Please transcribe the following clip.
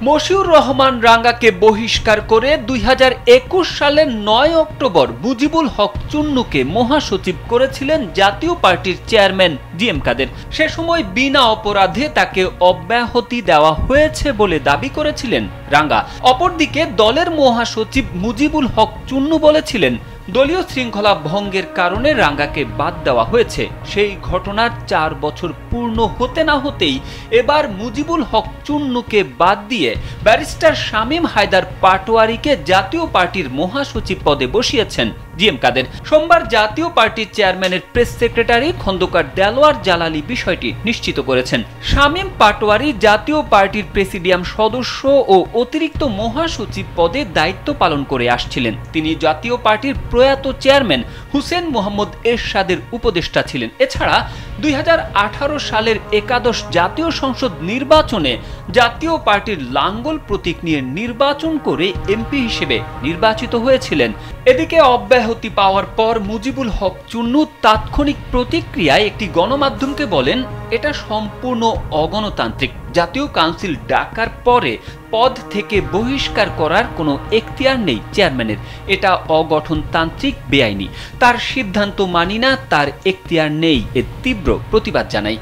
মশিউর রহমান রাঙ্গাকে বহিষ্কার করে 2021 সালের 9 অক্টোবর মুজিবুল হক চুন্নুকে মহাসচিব করেছিলেন জাতীয় পার্টির চেয়ারম্যান জিএম কাদের। সে সময় বিনা অপরাধে তাকে অব্যাহতি দেওয়া হয়েছে বলে দাবি করেছিলেন রাঙ্গা। অপরদিকে দলের মহাসচিব মুজিবুল হক চুন্নু বলেছিলেন দলীয় শৃঙ্খলা ভঙ্গের কারণে রাঙ্গাকে বাদ দেওয়া হয়েছে। সেই ঘটনার 4 বছর পূর্ণ হতে না হতেই এবার মুজিবুল হক চুন্নুকে বাদ দিয়ে ব্যারিস্টার শামীম হায়দার পাটোয়ারীকে জাতীয় পার্টির মহাসচিব পদে বসিয়েছেন জিএম কাদের। সোমবার জাতীয় পার্টির চেয়ারম্যানের প্রেস সেক্রেটারি খন্দকার দেলোয়ার জালালি বিষয়টি নিশ্চিত করেছেন। শামীম পাটোয়ারী জাতীয় পার্টির প্রেসিডিয়াম সদস্য ও অতিরিক্ত মহাসচিব পদে দায়িত্ব পালন করে আসছিলেন। তিনি জাতীয় পার্টির প্রয়াত চেয়ারম্যান হুসেন মোহাম্মদ এরশাদের উপদেষ্টা ছিলেন। এছাড়া 2018 সালের একাদশ জাতীয় সংসদ নির্বাচনে জাতীয় পার্টির লাঙ্গল প্রতীক নিয়ে নির্বাচন করে এমপি হিসেবে নির্বাচিত হয়েছিলেন। এদিকে অব্যাহতি পাওয়ার পর মুজিবুল হক চুন্নু তাৎক্ষণিক প্রতিক্রিয়ায় একটি গণমাধ্যমকে বলেন, এটা সম্পূর্ণ অগণতান্ত্রিক। জাতীয় কাউন্সিল ডাকার পরে পদ থেকে বহিষ্কার করার কোনো এখতিয়ার নেই চেয়ারম্যানের। এটা অগঠনতান্ত্রিক, বেআইনি। তার সিদ্ধান্ত মানি না, তার এখতিয়ার নেই। এর তীব্র প্রতিবাদ জানাই।